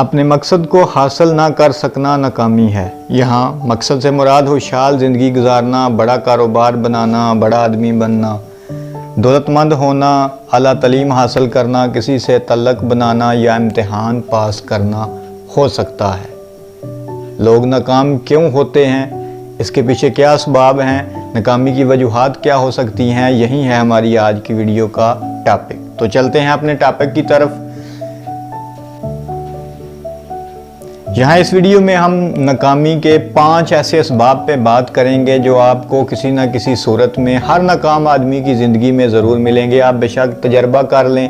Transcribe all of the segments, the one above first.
اپنے مقصد کو حاصل نہ کر سکنا ناکامی ہے۔ یہاں مقصد سے مراد خوشحال زندگی گزارنا، بڑا کاروبار بنانا، بڑا آدمی بننا، دولت مند ہونا، اعلیٰ تعلیم حاصل کرنا، کسی سے تعلق بنانا یا امتحان پاس کرنا ہو سکتا ہے۔ لوگ ناکام کیوں ہوتے ہیں؟ اس کے پیچھے کیا اسباب ہیں؟ ناکامی کی وجوہات کیا ہو سکتی ہیں؟ یہی ہے ہماری آج کی ویڈیو کا ٹاپک۔ تو چلتے ہیں اپنے ٹاپک کی طرف۔ یہاں اس ویڈیو میں ہم ناکامی کے 5 ایسے اسباب پہ بات کریں گے جو آپ کو کسی نہ کسی صورت میں ہر ناکام آدمی کی زندگی میں ضرور ملیں گے۔ آپ بے شک تجربہ کر لیں،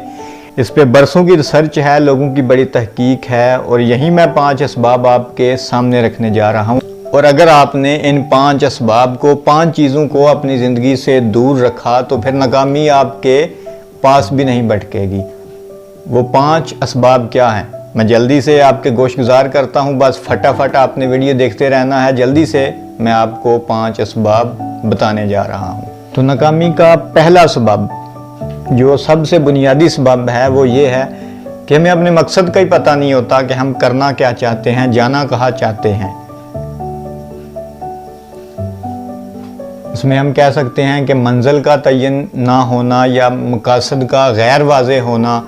اس پہ برسوں کی ریسرچ ہے، لوگوں کی بڑی تحقیق ہے، اور یہی میں 5 اسباب آپ کے سامنے رکھنے جا رہا ہوں۔ اور اگر آپ نے ان 5 اسباب کو، 5 چیزوں کو اپنی زندگی سے دور رکھا تو پھر ناکامی آپ کے پاس بھی نہیں بھٹکے گی۔ وہ 5 اسباب کیا ہیں؟ میں جلدی سے آپ کے گوش گزار کرتا ہوں، بس فٹافٹ آپ نے ویڈیو دیکھتے رہنا ہے۔ جلدی سے میں آپ کو 5 اسباب بتانے جا رہا ہوں۔ تو ناکامی کا پہلا سبب، جو سب سے بنیادی سبب ہے، وہ یہ ہے کہ ہمیں اپنے مقصد کا ہی پتہ نہیں ہوتا کہ ہم کرنا کیا چاہتے ہیں، جانا کہاں چاہتے ہیں۔ اس میں ہم کہہ سکتے ہیں کہ منزل کا تعین نہ ہونا یا مقاصد کا غیر واضح ہونا،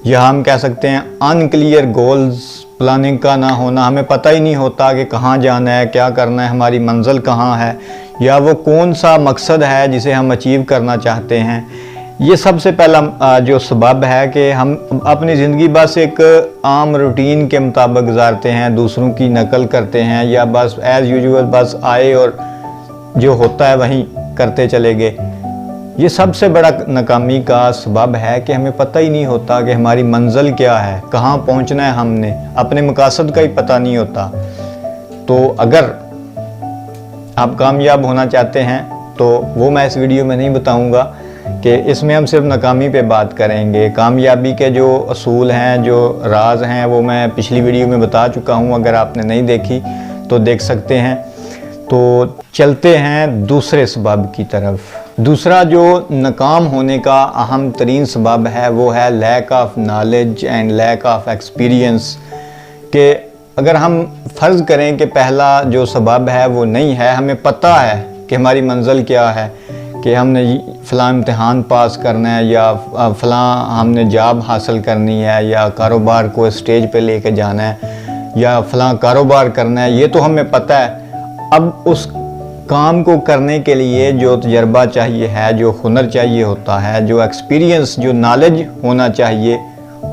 یا ہم کہہ سکتے ہیں ان کلیئر گولز، پلاننگ کا نہ ہونا۔ ہمیں پتہ ہی نہیں ہوتا کہ کہاں جانا ہے، کیا کرنا ہے، ہماری منزل کہاں ہے، یا وہ کون سا مقصد ہے جسے ہم اچیو کرنا چاہتے ہیں۔ یہ سب سے پہلا جو سبب ہے کہ ہم اپنی زندگی بس ایک عام روٹین کے مطابق گزارتے ہیں، دوسروں کی نقل کرتے ہیں، یا بس ایز یوزول بس آئے اور جو ہوتا ہے وہیں کرتے چلے گئے۔ یہ سب سے بڑا ناکامی کا سبب ہے کہ ہمیں پتہ ہی نہیں ہوتا کہ ہماری منزل کیا ہے، کہاں پہنچنا ہے ہم نے، اپنے مقاصد کا ہی پتہ نہیں ہوتا۔ تو اگر آپ کامیاب ہونا چاہتے ہیں تو وہ میں اس ویڈیو میں نہیں بتاؤں گا، کہ اس میں ہم صرف ناکامی پہ بات کریں گے۔ کامیابی کے جو اصول ہیں، جو راز ہیں، وہ میں پچھلی ویڈیو میں بتا چکا ہوں، اگر آپ نے نہیں دیکھی تو دیکھ سکتے ہیں۔ تو چلتے ہیں دوسرے سبب کی طرف۔ دوسرا جو ناکام ہونے کا اہم ترین سبب ہے وہ ہے lack of knowledge and lack of experience, کہ اگر ہم فرض کریں کہ پہلا جو سبب ہے وہ نہیں ہے، ہمیں پتہ ہے کہ ہماری منزل کیا ہے، کہ ہم نے فلاں امتحان پاس کرنا ہے، یا فلاں ہم نے جاب حاصل کرنی ہے، یا کاروبار کو اسٹیج پہ لے کے جانا ہے، یا فلاں کاروبار کرنا ہے، یہ تو ہمیں پتہ ہے۔ اب اس کام کو کرنے کے لیے جو تجربہ چاہیے ہے، جو ہنر چاہیے ہوتا ہے، جو ایکسپیرینس، جو نالج ہونا چاہیے،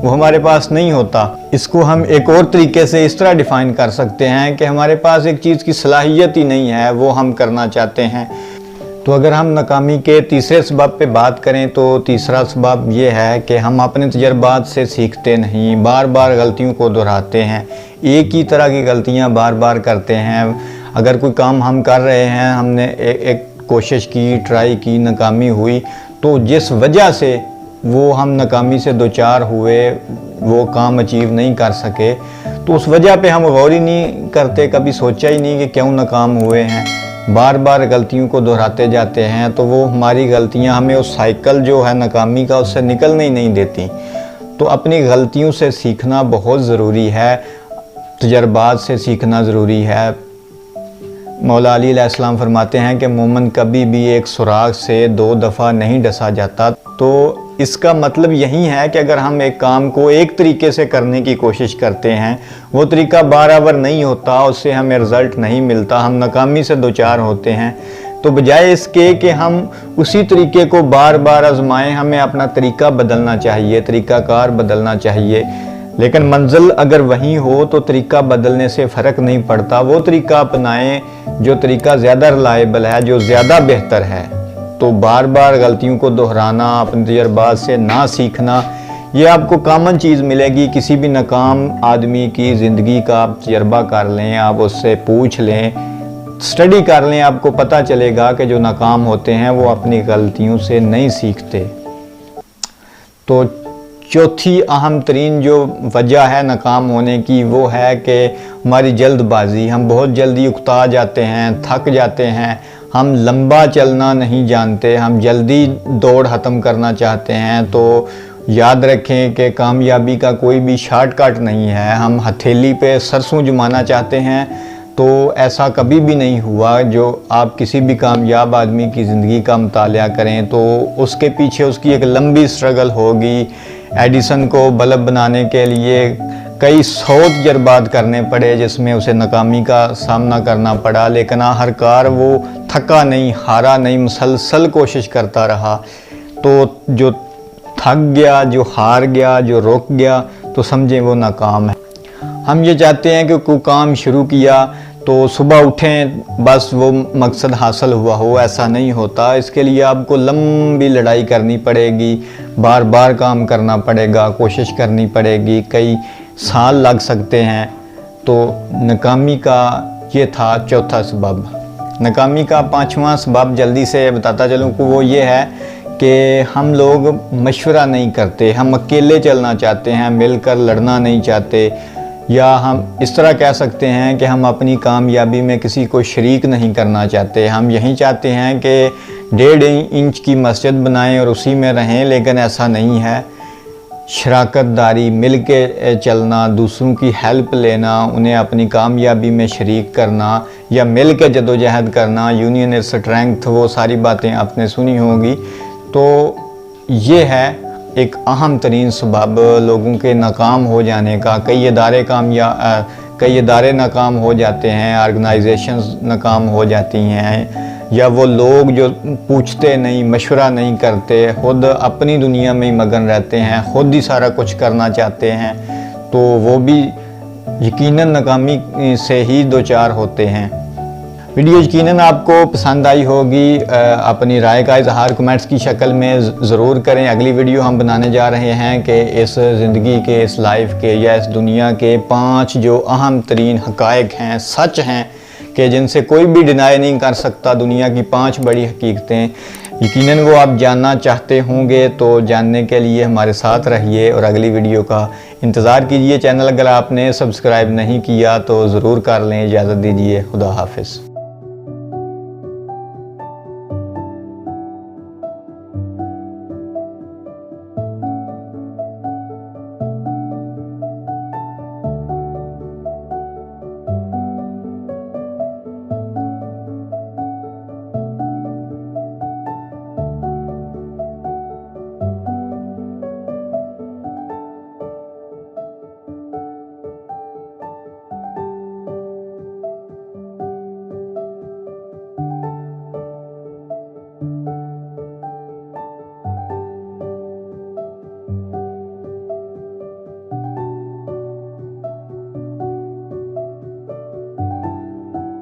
وہ ہمارے پاس نہیں ہوتا۔ اس کو ہم ایک اور طریقے سے اس طرح ڈیفائن کر سکتے ہیں کہ ہمارے پاس ایک چیز کی صلاحیت ہی نہیں ہے، وہ ہم کرنا چاہتے ہیں۔ تو اگر ہم ناکامی کے تیسرے سبب پہ بات کریں تو تیسرا سبب یہ ہے کہ ہم اپنے تجربات سے سیکھتے نہیں، بار بار غلطیوں کو دہراتے ہیں، ایک ہی طرح کی غلطیاں بار بار کرتے ہیں۔ اگر کوئی کام ہم کر رہے ہیں، ہم نے ایک کوشش کی، ٹرائی کی، ناکامی ہوئی، تو جس وجہ سے وہ ہم ناکامی سے دوچار ہوئے، وہ کام اچیو نہیں کر سکے، تو اس وجہ پہ ہم غور ہی نہیں کرتے، کبھی سوچا ہی نہیں کہ کیوں ناکام ہوئے ہیں۔ بار بار غلطیوں کو دہراتے جاتے ہیں، تو وہ ہماری غلطیاں ہمیں اس سائیکل جو ہے ناکامی کا، اس سے نکلنے ہی نہیں دیتی۔ تو اپنی غلطیوں سے سیکھنا بہت ضروری ہے، تجربات سے سیکھنا ضروری ہے۔ مولا علی علیہ السلام فرماتے ہیں کہ مومن کبھی بھی ایک سوراخ سے 2 دفعہ نہیں ڈسا جاتا۔ تو اس کا مطلب یہی ہے کہ اگر ہم ایک کام کو ایک طریقے سے کرنے کی کوشش کرتے ہیں، وہ طریقہ برابر نہیں ہوتا، اس سے ہمیں رزلٹ نہیں ملتا، ہم ناکامی سے دوچار ہوتے ہیں، تو بجائے اس کے کہ ہم اسی طریقے کو بار بار آزمائیں، ہمیں اپنا طریقہ بدلنا چاہیے، طریقہ کار بدلنا چاہیے۔ لیکن منزل اگر وہیں ہو تو طریقہ بدلنے سے فرق نہیں پڑتا، وہ طریقہ اپنائیں جو طریقہ زیادہ ریلائبل ہے، جو زیادہ بہتر ہے۔ تو بار بار غلطیوں کو دہرانا، اپنے تجربات سے نہ سیکھنا، یہ آپ کو کامن چیز ملے گی۔ کسی بھی ناکام آدمی کی زندگی کا آپ تجربہ کر لیں، آپ اس سے پوچھ لیں، اسٹڈی کر لیں، آپ کو پتہ چلے گا کہ جو ناکام ہوتے ہیں وہ اپنی غلطیوں سے نہیں سیکھتے۔ تو چوتھی اہم ترین جو وجہ ہے ناکام ہونے کی، وہ ہے کہ ہماری جلد بازی، ہم بہت جلدی اکتا جاتے ہیں، تھک جاتے ہیں، ہم لمبا چلنا نہیں جانتے، ہم جلدی دوڑ ختم کرنا چاہتے ہیں، تو یاد رکھیں کہ کامیابی کا کوئی بھی شارٹ کٹ نہیں ہے. ہم ہتھیلی پہ سرسوں جمانا چاہتے ہیں تو ایسا کبھی بھی نہیں ہوا. جو آپ کسی بھی کامیاب آدمی کی زندگی کا مطالعہ کریں تو اس کے پیچھے اس کی ایک لمبی سٹرگل ہوگی. ایڈیسن کو بلب بنانے کے لیے کئی 100 تجربات کرنے پڑے جس میں اسے ناکامی کا سامنا کرنا پڑا، لیکن آخرکار وہ تھکا نہیں، ہارا نہیں، مسلسل کوشش کرتا رہا. تو جو تھک گیا، جو ہار گیا، جو رک گیا تو سمجھیں وہ ناکام ہے. ہم یہ چاہتے ہیں کہ کوئی کام شروع کیا تو صبح اٹھیں بس وہ مقصد حاصل ہوا ہو، ایسا نہیں ہوتا. اس کے لیے آپ کو لمبی لڑائی کرنی پڑے گی، بار بار کام کرنا پڑے گا، کوشش کرنی پڑے گی، کئی سال لگ سکتے ہیں. تو ناکامی کا یہ تھا چوتھا سبب. ناکامی کا 5واں سبب جلدی سے بتاتا چلوں کہ وہ یہ ہے کہ ہم لوگ مشورہ نہیں کرتے. ہم اکیلے چلنا چاہتے ہیں، مل کر لڑنا نہیں چاہتے. یا ہم اس طرح کہہ سکتے ہیں کہ ہم اپنی کامیابی میں کسی کو شریک نہیں کرنا چاہتے. ہم یہی چاہتے ہیں کہ 1.5 انچ کی مسجد بنائیں اور اسی میں رہیں، لیکن ایسا نہیں ہے. شراکت داری، مل کے چلنا، دوسروں کی ہیلپ لینا، انہیں اپنی کامیابی میں شریک کرنا یا مل کے جدوجہد کرنا، یونین از اسٹرینگتھ، وہ ساری باتیں آپ نے سنی ہوں گی. تو یہ ہے ایک اہم ترین سبب لوگوں کے ناکام ہو جانے کا. کئی ادارے ناکام ہو جاتے ہیں، آرگنائزیشنز ناکام ہو جاتی ہیں، یا وہ لوگ جو پوچھتے نہیں، مشورہ نہیں کرتے، خود اپنی دنیا میں ہی مگن رہتے ہیں، خود ہی سارا کچھ کرنا چاہتے ہیں، تو وہ بھی یقیناً ناکامی سے ہی دوچار ہوتے ہیں. ویڈیو یقیناً آپ کو پسند آئی ہوگی. اپنی رائے کا اظہار کمنٹس کی شکل میں ضرور کریں. اگلی ویڈیو ہم بنانے جا رہے ہیں کہ اس زندگی کے، اس لائف کے یا اس دنیا کے 5 جو اہم ترین حقائق ہیں، سچ ہیں کہ جن سے کوئی بھی ڈینائی نہیں کر سکتا. دنیا کی 5 بڑی حقیقتیں یقیناً وہ آپ جاننا چاہتے ہوں گے. تو جاننے کے لیے ہمارے ساتھ رہیے اور اگلی ویڈیو کا انتظار کیجیے. چینل اگر آپ نے سبسکرائب نہیں کیا تو ضرور کر لیں. اجازت دیجیے. خدا حافظ.